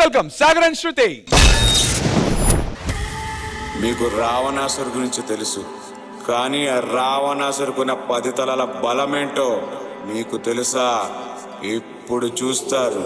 Welcome Sagar and శృతి. మీకు రావణాసురు గురించి తెలుసు, కానీ ఆ రావణాసురుకున్న 10 తలల బలమేంటో మీకు తెలుసా? ఇప్పుడు చూస్తారు.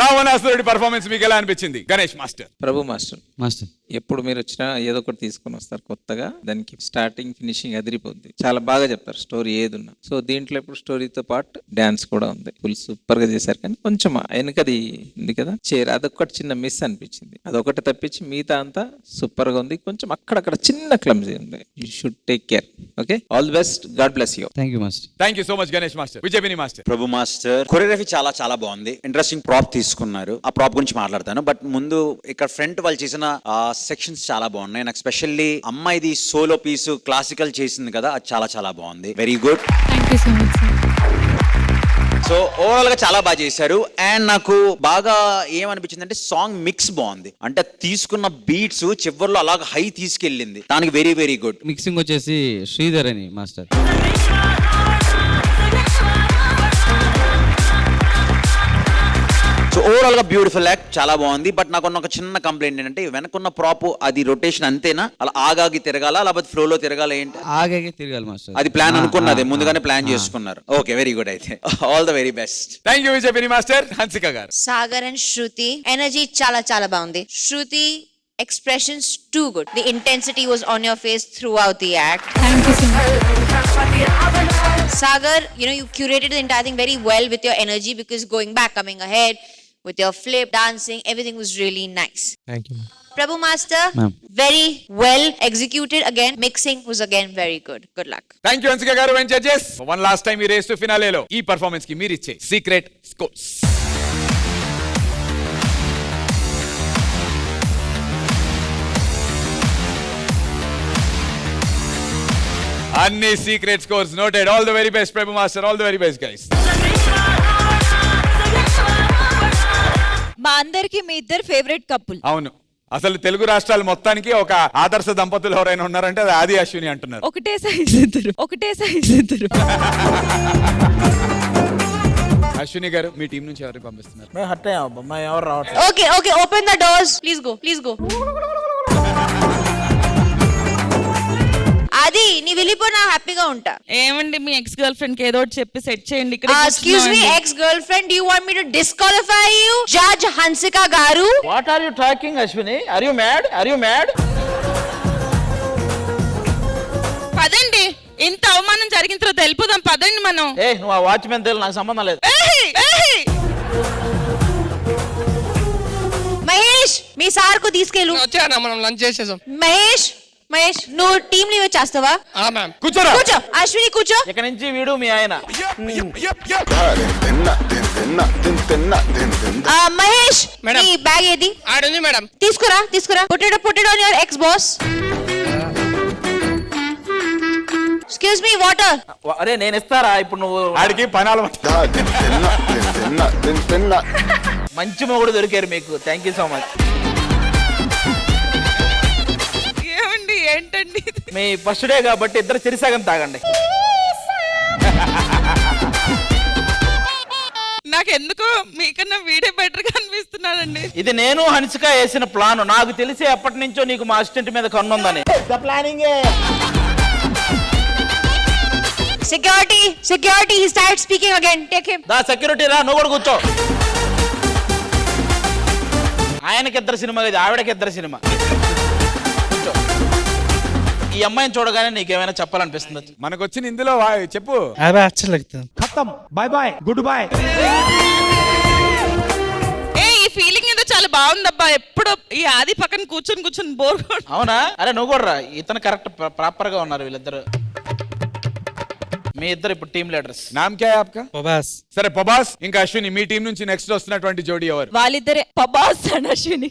రావణాసురుడి పర్ఫార్మెన్స్ మీకు ఎలా అనిపించింది Ganesh master? Prabhu master master ఎప్పుడు మీరు వచ్చినా ఏదో ఒకటి తీసుకొని వస్తారు కొత్తగా, దానికి స్టార్టింగ్ ఫినిషింగ్ అదిరిపోద్ది. చాలా బాగా చెప్తారు స్టోరీ ఏదున్నా. సో దీంట్లో ఇప్పుడు స్టోరీతో పాటు డాన్స్ కూడా ఉంది. ఫుల్ సూపర్ గా చేశారు. కానీ కొంచెం వెనకది ఉంది కదా చైర్, అదొకటి చిన్న మిస్ అనిపించింది. అదొకటి తప్పించి మిగతా అంతా సూపర్ గా ఉంది. కొంచెం అక్కడక్కడ చిన్న క్లమ్జీ ఉంది. You should take care. Okay, all the best. God bless you. Thank you master. Thank you so much Ganesh master. Vijayapini master. Prabhu master choreography చాలా చాలా బాగుంది. ఇంట్రెస్టింగ్ ప్రాప్ తీసుకున్నారు. ఆ ప్రాప్ గురించి మాట్లాడతాను. బట్ ముందు ఇక్కడ ఫ్రంట్ వాళ్ళు చేసిన సెక్షన్స్ చాలా బాగున్నాయి. నాకు స్పెషల్లీ అమ్మాయిది సోలో పీస్ క్లాసికల్ చేసింది కదా, అది చాలా చాలా బాగుంది. Very good. Thank you so much sir. So overall గా చాలా బాగా చేశారు. అండ్ నాకు బాగా ఏమనిపించింది అంటే సాంగ్ మిక్స్ బాగుంది. అంటే తీసుకున్న బీట్స్ చివర్లో అలాగ హై తీసుకెళ్ళింది. దానికి వెరీ వెరీ గుడ్. మిక్సింగ్ వచ్చేసి శ్రీధర్ అని మాస్టర్. సో ఓవరాల్ గా బ్యూటిఫుల్ యాక్ట్, చాలా బాగుంది. బట్ నాకు ఒక చిన్న కంప్లైంట్ ఏంటంటే వెనకున్న ప్రాప్ అది రొటేషన్ అంతేనా, అలా ఆగాగి తిరగాల లేకపోతే ఫ్లో లో తిరగాల ఏంటి? ఆగాగే తిరగాలి మాస్టర్. అది ప్లాన్ అనుకున్నది, ముందుగానే ప్లాన్ చేసుకున్నారు. Okay, very good. అయితే all the very best. Thank you Vijayapini master. Hansika garu. Sagar and Shruti energy చాలా చాలా బాగుంది. Shruti expressions too good. The intensity was on your face throughout the act. Thank you so much. Sagar, you curated the entire thing very well with your energy, because going back, coming ahead, with your flip, dancing, everything was really nice. Thank you. Prabhu Master, Ma'am. very well executed again. Mixing was again very good. Good luck. Thank you Hansika garu and judges. One last time ఈ race to ఫినాలేలో ఈ performance కి మీరు ఇచ్చే secret scores. అన్ని secret scores noted. All the very best Prabhu master. All the very best guys. మా అందరికి మీ ఇద్దరు ఫేవరెట్ కపుల్. అవును, అసలు తెలుగు రాష్ట్రాలు మొత్తానికి ఒక ఆదర్శ దంపతులు ఎవరైనా ఉన్నారంటే అది ఆది అశ్విని అంటున్నారు. ఒకటే సైజ్ ఇద్దరు, ఒకటే సైజ్ ఇద్దరు. అశ్విని గారు, మీ టీం నుంచి ఎవరికి పంపిస్తున్నారు? Okay, okay, open the doors. Please go, please go. అది నీ వెళ్ళిపో, నా హ్యాపీగా ఉంటా. ఏమండి మీ ఎక్స్ గర్ల్ ఫ్రెండ్ కి ఏదో ఒకటి చెప్పి సెట్ చేయండి. ఇక్కడ Excuse me, ex-girlfriend, do you want me to disqualify you? Judge Hansika garu. What are you talking, Ashwini? Are you mad? Are you mad? పదండి, ఇంత అవమానం జరిగిన తర్వాత వెళ్ళిపోదాం. పదండి మనం. ఏ నువ్వు ఆ వాచ్మెన్ తెలు, నాకు సంబంధం లేదు. మహేష్, మీ సార్ కు తీసుకెళ్ళు. వచ్చానా, మనం లంచ్ చేసేసాం. మహేష్, మహేష్, నువ్వు టీం లీవ్ చేస్తావా? మ్యామ్. కూర్చోరా. కూర్చో, అశ్విని కూర్చో. ఇక నుంచి వీడు మీ ఆయన. మహేష్, మేడం. నీ బ్యాగ్ ఏది? ఆడుంది మేడం. తీసుకురా, తీసుకురా. Put it on your ex-boss. Excuse me, water. అరే నేను ఇస్తారా ఇప్పుడు? నువ్వు ఆడికి పనాలు. మంచి మొగుడు దొరికారు మీకు. Thank you so much. ఏమండి ఏంటండి ఇది? మీ ఫస్ట్ డే కాబట్టి ఇద్దరు చెరిసగం తాగండి. నాకెందుకో మీకన్నా వీడే బెటర్ గా అనిపిస్తున్నానండి. ఇది నేను హన్సిక వేసిన ప్లాన్. నాకు తెలిసి ఎప్పటి నుంచో నీకు మా అసిస్టెంట్ మీద కన్నుందని. Planning. Security, he started speaking again. Take him. దా సెక్యూరిటీ రా, నువ్వు కూడా కూర్చో. ఆయనకి ఇద్దరు సినిమా, ఇది ఆవిడకి ఇద్దరు సినిమా. కూర్చో. ఈ అమ్మాయిని చూడగానే నీకేమైనా చెప్పాలనిపిస్తుంది? మనకు వచ్చిన ఇందులో చెప్పు. ఈ ఫీలింగ్ ఏదో చాలా బాగుందబ్బా. ఎప్పుడు ఈ ఆది పక్కన కూర్చొని బోర్. అవునా? అరే నువ్వు కూడా రా. ఇతను కరెక్ట్ ప్రాపర్ గా ఉన్నారు వీళ్ళిద్దరు. మీ ఇద్దరు ఇప్పుడు టీమ్ లీడర్స్. నామ్ క్యా హై ఆప్కా? పబాస్. సరే పబాస్ ఇంకా అశ్విని, మీ టీం నుంచి నెక్స్ట్ వస్తున్నటువంటి జోడీ ఎవరు? వాళ్ళిద్దరే, పబాస్ అండ్ అశ్విని.